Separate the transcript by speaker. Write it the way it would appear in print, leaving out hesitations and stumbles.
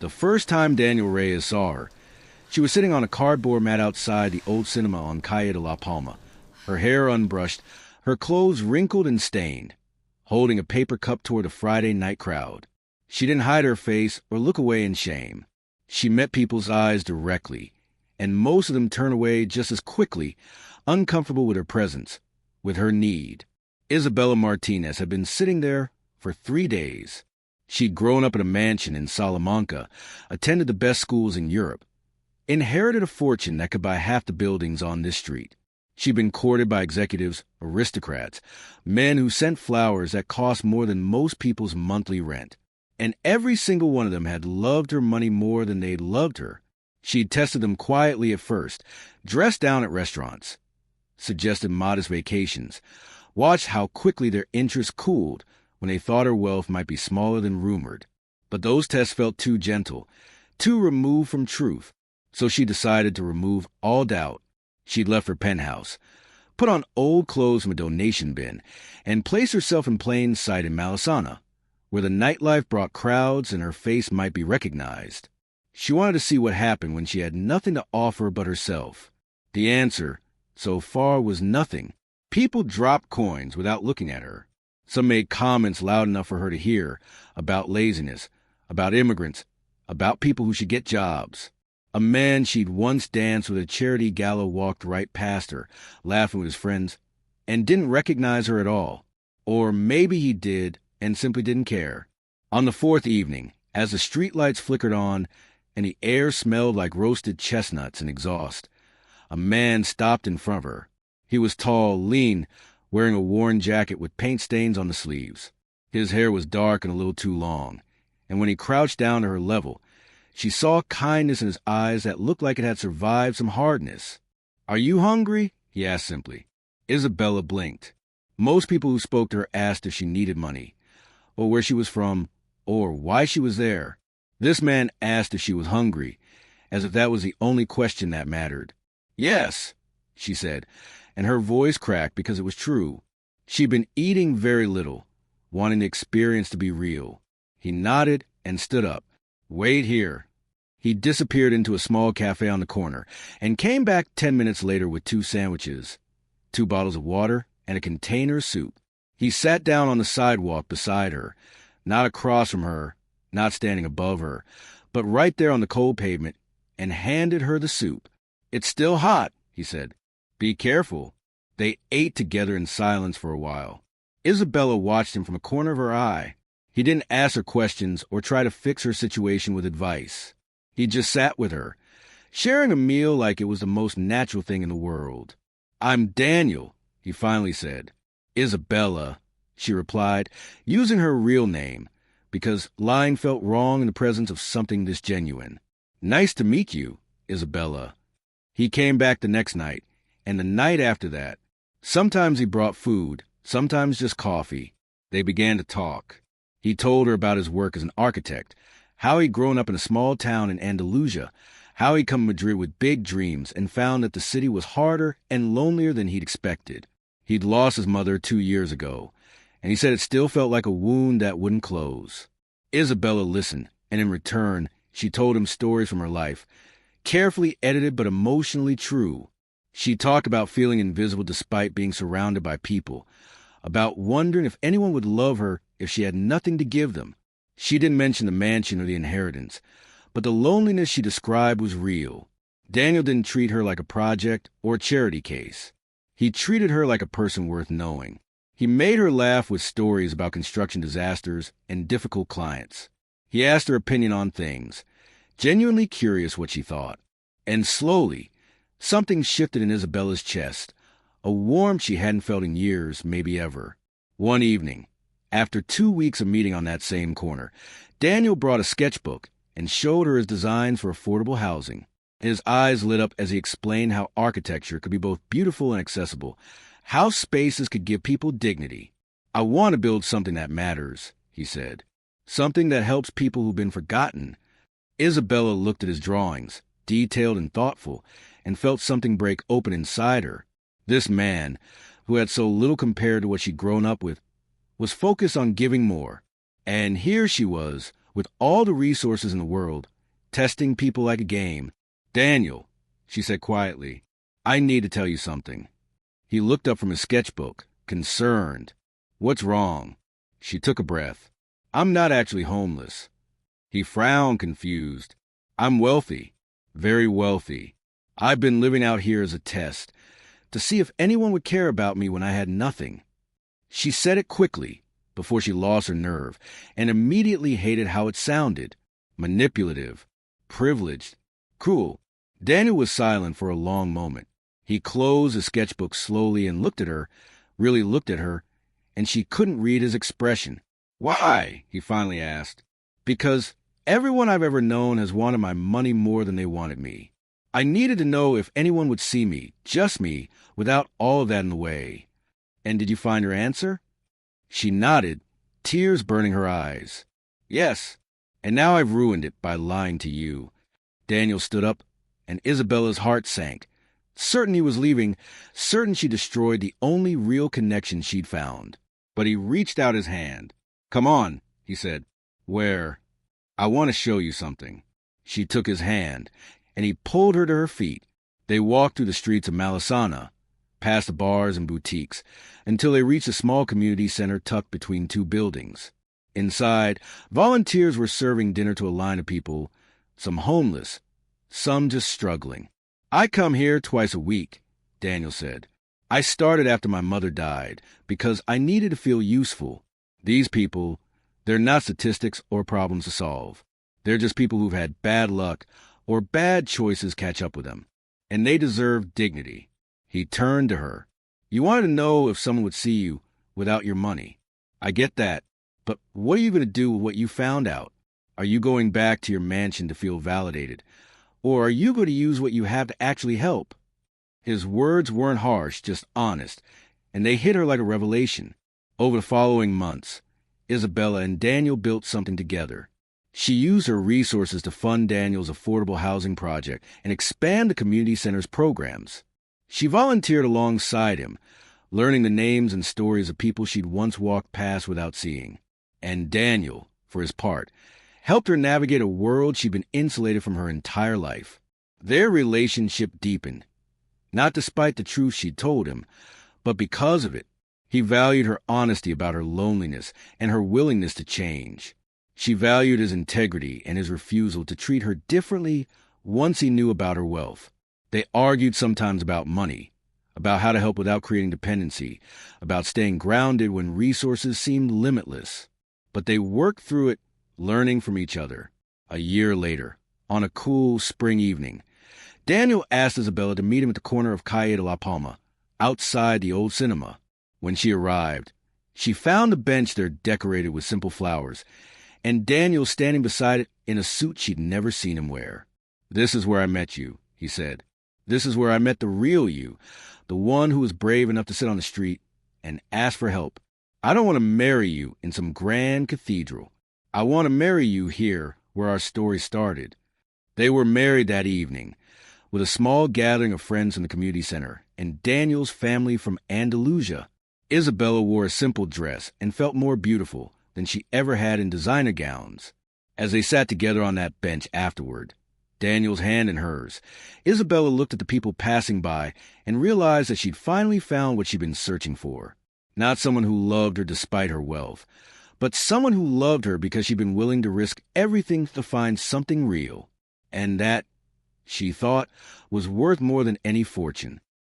Speaker 1: The first time Daniel Reyes saw her, she was sitting on a cardboard mat outside the old cinema on Calle de la Palma, her hair unbrushed, her clothes wrinkled and stained, holding a paper cup toward the Friday night crowd. She didn't hide her face or look away in shame. She met people's eyes directly, and most of them turned away just as quickly, uncomfortable with her presence, with her need. Isabella Martinez had been sitting there for 3 days. She'd grown up in a mansion in Salamanca, attended the best schools in Europe, inherited a fortune that could buy half the buildings on this street. She'd been courted by executives, aristocrats, men who sent flowers that cost more than most people's monthly rent. And every single one of them had loved her money more than they'd loved her. She'd tested them quietly at first, dressed down at restaurants, suggested modest vacations, watched how quickly their interest cooled when they thought her wealth might be smaller than rumored. But those tests felt too gentle, too removed from truth, so she decided to remove all doubt. She'd left her penthouse, put on old clothes from a donation bin, and placed herself in plain sight in Malisana, where the nightlife brought crowds and her face might be recognized. She wanted to see what happened when she had nothing to offer but herself. The answer, so far, was nothing. People dropped coins without looking at her. Some made comments loud enough for her to hear about laziness, about immigrants, about people who should get jobs. A man she'd once danced with at a charity gala walked right past her, laughing with his friends, and didn't recognize her at all. Or maybe he did and simply didn't care. On the 4th evening, as the streetlights flickered on and the air smelled like roasted chestnuts and exhaust, a man stopped in front of her. He was tall, lean, wearing a worn jacket with paint stains on the sleeves. His hair was dark and a little too long, and when he crouched down to her level, she saw kindness in his eyes that looked like it had survived some hardness. "Are you hungry?" he asked simply. Isabella blinked. Most people who spoke to her asked if she needed money, or where she was from, or why she was there. This man asked if she was hungry, as if that was the only question that mattered. "Yes," she said, and her voice cracked because it was true. She'd been eating very little, wanting the experience to be real. He nodded and stood up. "Wait here." He disappeared into a small cafe on the corner and came back 10 minutes later with 2 sandwiches, 2 bottles of water, and a container of soup. He sat down on the sidewalk beside her, not across from her, not standing above her, but right there on the cold pavement, and handed her the soup. "It's still hot," he said. "Be careful." They ate together in silence for a while. Isabella watched him from a corner of her eye. He didn't ask her questions or try to fix her situation with advice. He just sat with her, sharing a meal like it was the most natural thing in the world. "I'm Daniel," he finally said. "Isabella," she replied, using her real name, because lying felt wrong in the presence of something this genuine. "Nice to meet you, Isabella." He came back the next night, and the night after that. Sometimes he brought food, sometimes just coffee. They began to talk. He told her about his work as an architect, how he'd grown up in a small town in Andalusia, how he'd come to Madrid with big dreams and found that the city was harder and lonelier than he'd expected. He'd lost his mother 2 years ago, and he said it still felt like a wound that wouldn't close. Isabella listened, and in return, she told him stories from her life, carefully edited but emotionally true. She talked about feeling invisible despite being surrounded by people, about wondering if anyone would love her if she had nothing to give them. She didn't mention the mansion or the inheritance, but the loneliness she described was real. Daniel didn't treat her like a project or a charity case. He treated her like a person worth knowing. He made her laugh with stories about construction disasters and difficult clients. He asked her opinion on things, genuinely curious what she thought. And slowly, something shifted in Isabella's chest, a warmth she hadn't felt in years, maybe ever. One evening, after 2 weeks of meeting on that same corner, Daniel brought a sketchbook and showed her his designs for affordable housing. His eyes lit up as he explained how architecture could be both beautiful and accessible, how spaces could give people dignity. "I want to build something that matters," he said. "Something that helps people who've been forgotten." Isabella looked at his drawings, detailed and thoughtful, and felt something break open inside her. This man, who had so little compared to what she'd grown up with, was focused on giving more. And here she was, with all the resources in the world, testing people like a game. "Daniel," she said quietly, "I need to tell you something." He looked up from his sketchbook, concerned. "What's wrong?" She took a breath. "I'm not actually homeless." He frowned, confused. "I'm wealthy, very wealthy. I've been living out here as a test, to see if anyone would care about me when I had nothing." She said it quickly, before she lost her nerve, and immediately hated how it sounded. Manipulative, privileged, cruel. Daniel was silent for a long moment. He closed his sketchbook slowly and looked at her, really looked at her, and she couldn't read his expression. "Why?" he finally asked. "Because everyone I've ever known has wanted my money more than they wanted me. I needed to know if anyone would see me, just me, without all of that in the way." "And did you find your answer?" She nodded, tears burning her eyes. "Yes, and now I've ruined it by lying to you." Daniel stood up, and Isabella's heart sank. Certain he was leaving, certain she destroyed the only real connection she'd found. But he reached out his hand. "Come on," he said. "Where?" "I want to show you something." She took his hand, and he pulled her to her feet. They walked through the streets of Malisana, past the bars and boutiques, until they reached a small community center tucked between two buildings. Inside, volunteers were serving dinner to a line of people, some homeless, some just struggling. "I come here twice a week," Daniel said. "I started after my mother died because I needed to feel useful. These people, they're not statistics or problems to solve. They're just people who've had bad luck or bad choices catch up with them, and they deserve dignity." He turned to her. "You wanted to know if someone would see you without your money. I get that, but what are you going to do with what you found out? Are you going back to your mansion to feel validated? Or are you going to use what you have to actually help?" His words weren't harsh, just honest, and they hit her like a revelation. Over the following months, Isabella and Daniel built something together. She used her resources to fund Daniel's affordable housing project and expand the community center's programs. She volunteered alongside him, learning the names and stories of people she'd once walked past without seeing. And Daniel, for his part, helped her navigate a world she'd been insulated from her entire life. Their relationship deepened, not despite the truth she'd told him, but because of it. He valued her honesty about her loneliness and her willingness to change. She valued his integrity and his refusal to treat her differently once he knew about her wealth. They argued sometimes about money, about how to help without creating dependency, about staying grounded when resources seemed limitless. But they worked through it, learning from each other. A year later, on a cool spring evening, Daniel asked Isabella to meet him at the corner of Calle de la Palma, outside the old cinema. When she arrived, she found a bench there decorated with simple flowers, and Daniel standing beside it in a suit she'd never seen him wear. "This is where I met you," he said. "This is where I met the real you, the one who was brave enough to sit on the street and ask for help. I don't want to marry you in some grand cathedral. I want to marry you here where our story started." They were married that evening, with a small gathering of friends in the community center, and Daniel's family from Andalusia. Isabella wore a simple dress and felt more beautiful than she ever had in designer gowns. As they sat together on that bench afterward, Daniel's hand in hers, Isabella looked at the people passing by and realized that she'd finally found what she'd been searching for. Not someone who loved her despite her wealth, but someone who loved her because she'd been willing to risk everything to find something real. And that, she thought, was worth more than any fortune.